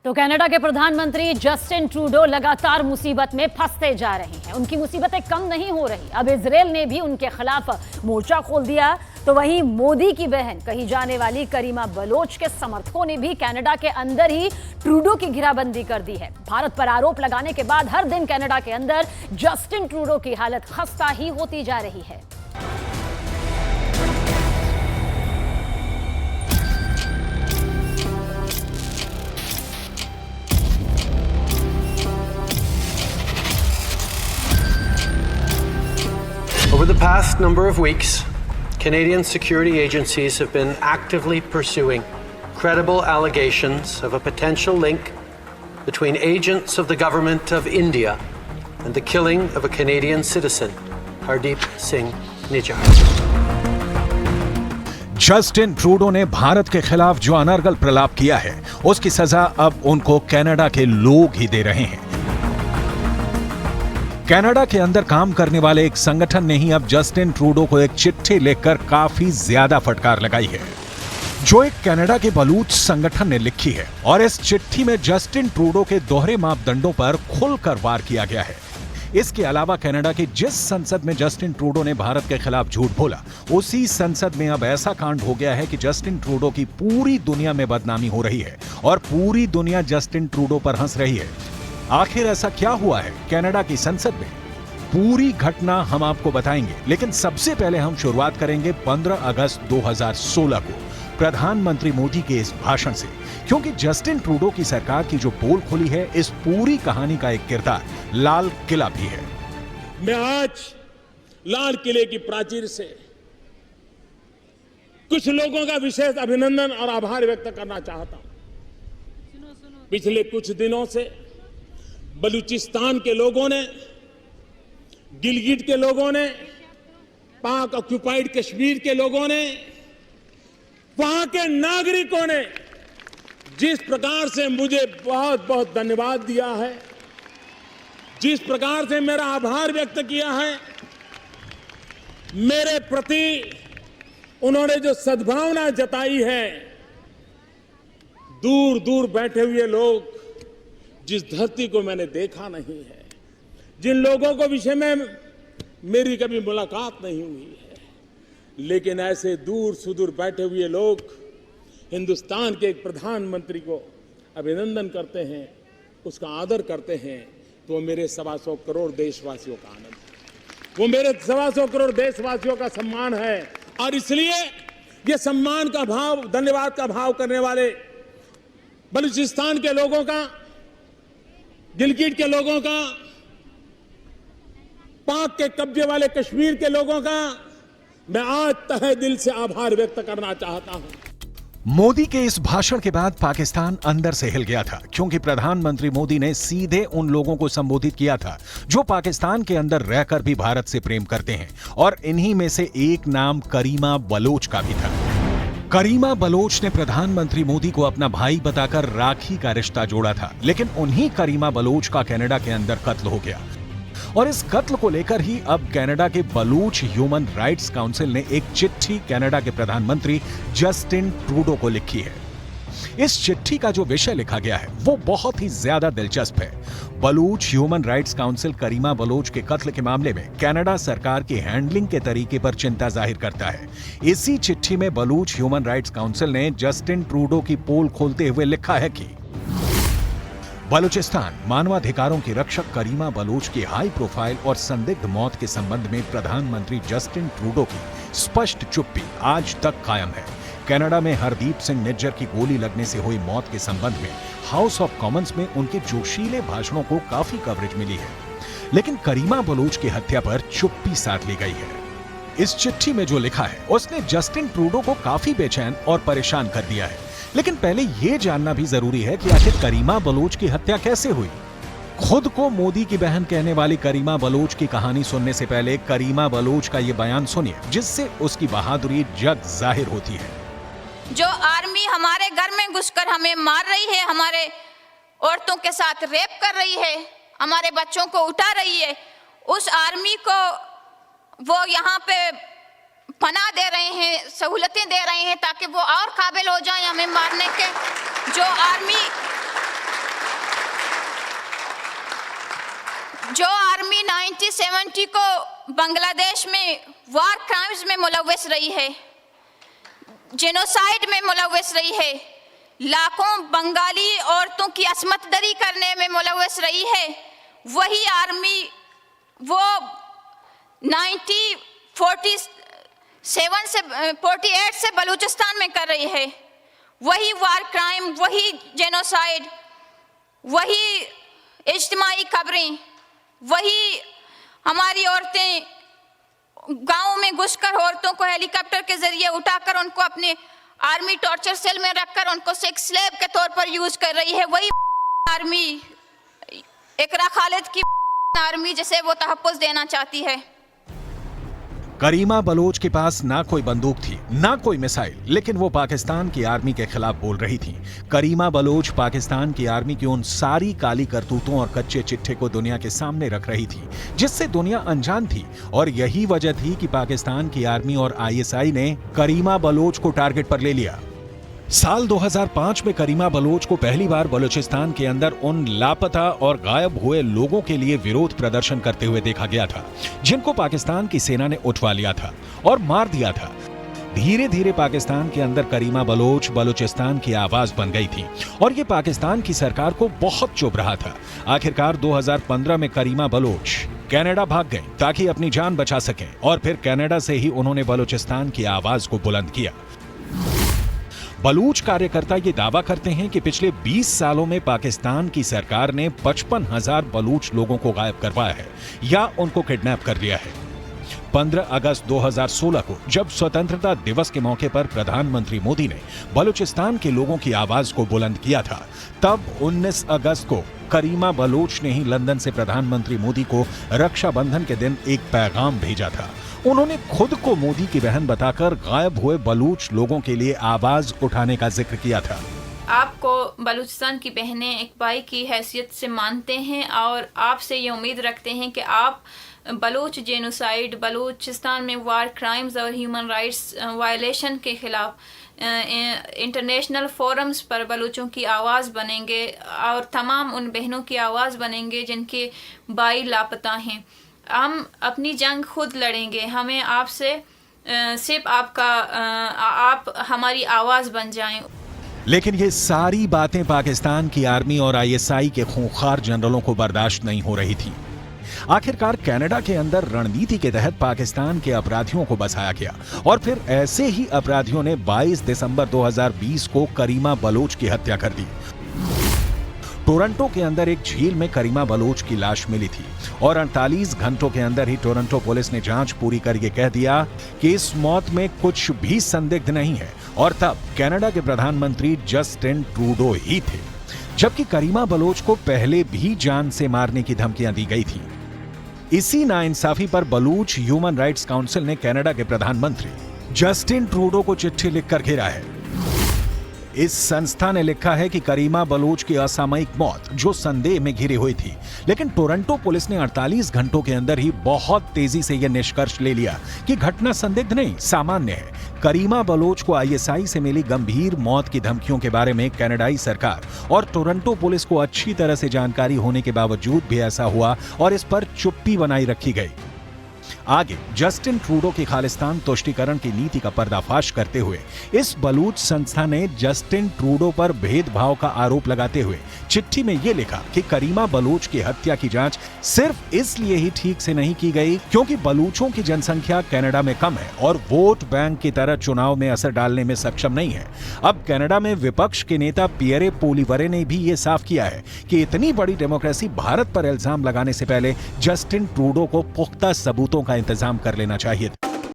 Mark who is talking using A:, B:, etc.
A: तो कनाडा के प्रधानमंत्री जस्टिन ट्रूडो लगातार मुसीबत में फंसते जा रहे हैं। उनकी मुसीबतें कम नहीं हो रही। अब इजरायल ने भी उनके खिलाफ मोर्चा खोल दिया। तो वहीं मोदी की बहन कही जाने वाली करीमा बलोच के समर्थकों ने भी कनाडा के अंदर ही ट्रूडो की घेराबंदी कर दी है। भारत पर आरोप लगाने के बाद हर दिन कनाडा के अंदर जस्टिन ट्रूडो की हालत खस्ता ही होती जा रही है।
B: Over the past number of weeks, Canadian security agencies have been actively pursuing credible allegations of a potential link between agents of the government of India and the killing of a Canadian citizen, Hardeep Singh Nijjar.
C: Justin Trudeau ने भारत के खिलाफ जो अनर्गल प्रलाप किया है, उसकी सजा अब उनको कनाडा के लोग ही दे रहे हैं। कनाडा के अंदर काम करने वाले एक संगठन ने ही अब जस्टिन ट्रूडो को एक चिट्ठी लिखकर काफी ज्यादा फटकार लगाई है, जो एक कनाडा के बलूच संगठन ने लिखी है। और इस चिट्ठी में जस्टिन ट्रूडो के दोहरे मापदंडों पर खुलकर वार किया गया है। इसके अलावा कनाडा की जिस संसद में जस्टिन ट्रूडो ने भारत के खिलाफ झूठ बोला, उसी संसद में अब ऐसा कांड हो गया है कि जस्टिन ट्रूडो की पूरी दुनिया में बदनामी हो रही है और पूरी दुनिया जस्टिन ट्रूडो पर हंस रही है। आखिर ऐसा क्या हुआ है कनाडा की संसद में? पूरी घटना हम आपको बताएंगे, लेकिन सबसे पहले हम शुरुआत करेंगे 15 अगस्त 2016 को प्रधानमंत्री मोदी के इस भाषण से, क्योंकि जस्टिन ट्रूडो की सरकार की जो पोल खुली है, इस पूरी कहानी का एक किरदार लाल किला भी है।
D: मैं आज लाल किले की प्राचीर से कुछ लोगों का विशेष अभिनंदन और आभार व्यक्त करना चाहता हूं। पिछले कुछ दिनों से बलूचिस्तान के लोगों ने, गिलगिट के लोगों ने, पाक ऑक्युपाइड कश्मीर के लोगों ने, वहां के नागरिकों ने जिस प्रकार से मुझे बहुत बहुत धन्यवाद दिया है, जिस प्रकार से मेरा आभार व्यक्त किया है, मेरे प्रति उन्होंने जो सद्भावना जताई है, दूर दूर बैठे हुए लोग, जिस धरती को मैंने देखा नहीं है, जिन लोगों को विषय में मेरी कभी मुलाकात नहीं हुई है, लेकिन ऐसे दूर सुदूर बैठे हुए लोग हिंदुस्तान के एक प्रधानमंत्री को अभिनंदन करते हैं, उसका आदर करते हैं, तो वो मेरे 125 करोड़ देशवासियों का आनंद है, वो मेरे 125 करोड़ देशवासियों का सम्मान है। और इसलिए ये सम्मान का भाव, धन्यवाद का भाव करने वाले बलूचिस्तान के लोगों का, गिलगिट के लोगों का, पाक के कब्जे वाले कश्मीर के लोगों का मैं आज तहे दिल से आभार व्यक्त करना चाहता हूं।
C: मोदी के इस भाषण के बाद पाकिस्तान अंदर से हिल गया था, क्योंकि प्रधानमंत्री मोदी ने सीधे उन लोगों को संबोधित किया था जो पाकिस्तान के अंदर रहकर भी भारत से प्रेम करते हैं, और इन्हीं में से एक नाम करीमा बलोच का भी था। करीमा बलोच ने प्रधानमंत्री मोदी को अपना भाई बताकर राखी का रिश्ता जोड़ा था, लेकिन उन्हीं करीमा बलोच का कनाडा के अंदर कत्ल हो गया। और इस कत्ल को लेकर ही अब कनाडा के बलूच ह्यूमन राइट्स काउंसिल ने एक चिट्ठी कनाडा के प्रधानमंत्री जस्टिन ट्रूडो को लिखी है। इस चिट्ठी का जो विषय लिखा गया है, वो बहुत ही ज्यादा दिलचस्प है। बलूच ह्यूमन राइट्स काउंसिल करीमा बलोच के कत्ल के मामले में कनाडा सरकार की हैंडलिंग के तरीके पर चिंता जाहिर करता है। इसी चिट्ठी में बलूच ह्यूमन राइट्स काउंसिल ने जस्टिन ट्रूडो की पोल खोलते हुए लिखा है कि बलूचिस्तान मानवाधिकारों की रक्षक करीमा बलोच की हाई प्रोफाइल और संदिग्ध मौत के संबंध में प्रधानमंत्री जस्टिन ट्रूडो की स्पष्ट चुप्पी आज तक कायम है। कनाडा में हरदीप सिंह निज्जर की गोली लगने से हुई मौत के संबंध में हाउस ऑफ कॉमन्स में उनके जोशीले भाषणों को काफी कवरेज मिली है, लेकिन करीमा बलोच की हत्या पर चुप्पी साध ली गई है। इस चिट्ठी में जो लिखा है, उसने जस्टिन ट्रूडो को काफी बेचैन और परेशान कर दिया है। लेकिन पहले यह जानना भी जरूरी है कि आखिर करीमा बलोच की हत्या कैसे हुई। खुद को मोदी की बहन कहने वाली करीमा बलोच की कहानी सुनने से पहले करीमा बलोच का यह बयान सुनिए, जिससे उसकी बहादुरी जग जाहिर होती है।
E: जो आर्मी हमारे घर में घुसकर हमें मार रही है, हमारे औरतों के साथ रेप कर रही है, हमारे बच्चों को उठा रही है, उस आर्मी को वो यहाँ पे पनाह दे रहे हैं, सहूलतें दे रहे हैं ताकि वो और काबिल हो जाए हमें मारने के। जो आर्मी 1970 को बांग्लादेश में वार क्राइम्स में मुलव्वस रही है, जेनोसाइड में मुलव्वस रही है, लाखों बंगाली औरतों की असमत दरी करने में मुलव्वस रही है। वही आर्मी वो 1948 से बलूचिस्तान में कर रही है। वही वार क्राइम, वही जेनोसाइड, वही इज्तिमाई कब्रें, वही हमारी औरतें गांव में घुसकर औरतों को हेलीकॉप्टर के जरिए उठाकर उनको अपने आर्मी टॉर्चर सेल में रखकर उनको सेक्स स्लेव के तौर पर यूज कर रही है। वही आर्मी इकरा खालिद की आर्मी जिसे वो तहफ्फुज़ देना चाहती है।
C: करीमा बलोच के पास ना कोई बंदूक थी, ना कोई मिसाइल, लेकिन वो पाकिस्तान की आर्मी के खिलाफ बोल रही थी। करीमा बलोच पाकिस्तान की आर्मी की उन सारी काली करतूतों और कच्चे चिट्ठे को दुनिया के सामने रख रही थी जिससे दुनिया अनजान थी, और यही वजह थी कि पाकिस्तान की आर्मी और आईएसआई ने करीमा बलोच को टारगेट पर ले लिया। साल 2005 में करीमा बलोच को पहली बार बलूचिस्तान के अंदर उन लापता और गायब हुए लोगों के लिए विरोध प्रदर्शन करते हुए देखा गया था जिनको पाकिस्तान की सेना ने उठवा लिया था और मार दिया था। धीरे धीरे पाकिस्तान के अंदर करीमा बलोच बलूचिस्तान की आवाज बन गई थी और ये पाकिस्तान की सरकार को बहुत चुभ रहा था। आखिरकार 2015 में करीमा बलोच कनाडा भाग गए ताकि अपनी जान बचा सकें, और फिर कनाडा से ही उन्होंने बलूचिस्तान की आवाज को बुलंद किया। बलूच कार्यकर्ता ये दावा करते हैं कि पिछले 20 सालों में पाकिस्तान की सरकार ने 55,000 बलूच लोगों को गायब करवाया है या उनको किडनैप कर लिया है। 15 अगस्त 2016 को जब स्वतंत्रता दिवस के मौके पर प्रधानमंत्री मोदी ने बलूचिस्तान के लोगों की आवाज को बुलंद किया था, तब 19 अगस्त को करीमा बलोच ने ही लंदन से प्रधानमंत्री मोदी को रक्षाबंधन के दिन एक पैगाम भेजा था। उन्होंने खुद को मोदी की बहन बताकर गायब हुए बलूच लोगों के लिए आवाज उठाने का जिक्र किया था।
E: आपको बलूचिस्तान की बहनें एक भाई की हैसियत से मानते हैं और आपसे ये उम्मीद रखते हैं कि आप बलूच जेनोसाइड, बलूचिस्तान में वार क्राइम्स और ह्यूमन राइट्स वायलेशन के खिलाफ इंटरनेशनल फोरम्स पर बलूचों की आवाज़ बनेंगे और तमाम उन बहनों की आवाज़ बनेंगे जिनके भाई लापता हैं। हम अपनी जंग खुद लड़ेंगे, हमें आपसे सिर्फ आप हमारी आवाज़ बन जाएं।
C: लेकिन ये सारी बातें पाकिस्तान की आर्मी और आईएसआई के खूंखार जनरलों को बर्दाश्त नहीं हो रही थी। आखिरकार कनाडा के अंदर रणनीति के तहत पाकिस्तान के अपराधियों को बसाया गया और फिर ऐसे ही अपराधियों ने 22 दिसंबर 2020 को करीमा बलोच की हत्या कर दी। टोरंटो के अंदर एक झील में करीमा बलोच की लाश मिली थी और 48 घंटों के अंदर ही टोरंटो पुलिस ने जांच पूरी करके कह दिया कि इस मौत में कुछ भी संदिग्ध नहीं है, और तब कनाडा के प्रधानमंत्री जस्टिन ट्रूडो ही थे, जबकि करीमा बलोच को पहले भी जान से मारने की धमकियां दी गई थी। इसी नाइंसाफी पर बलूच ह्यूमन राइट्स काउंसिल ने कनाडा के प्रधानमंत्री जस्टिन ट्रूडो को चिट्ठी लिखकर घेरा है। इस संस्था ने लिखा है कि करीमा बलोच की असामयिक मौत जो संदेह में घिरी हुई थी, लेकिन टोरंटो पुलिस ने 48 घंटों के अंदर ही बहुत तेजी से यह निष्कर्ष ले लिया कि घटना संदिग्ध नहीं, सामान्य है। करीमा बलोच को आईएसआई से मिली गंभीर मौत की धमकियों के बारे में कनाडाई सरकार और टोरंटो पुलिस को अच्छी तरह से जानकारी होने के बावजूद भी ऐसा हुआ और इस पर चुप्पी बनाई रखी गई। आगे जस्टिन ट्रूडो की खालिस्तान तुष्टीकरण की नीति का पर्दाफाश करते हुए इस बलूच संस्था ने जस्टिन ट्रूडो पर भेदभाव का आरोप लगाते हुए चिट्ठी में यह लिखा कि करीमा बलूच की हत्या की जांच सिर्फ इसलिए ही ठीक से नहीं की गई क्योंकि बलूचों की जनसंख्या कनाडा में कम है और वोट बैंक की तरह चुनाव में असर डालने में सक्षम नहीं है। अब कनाडा में विपक्ष के नेता पियरे पोलिवरे ने भी ये साफ किया है कि इतनी बड़ी डेमोक्रेसी भारत पर इल्जाम लगाने से पहले जस्टिन ट्रूडो को पुख्ता सबूतों का इंतजाम कर लेना चाहिए था।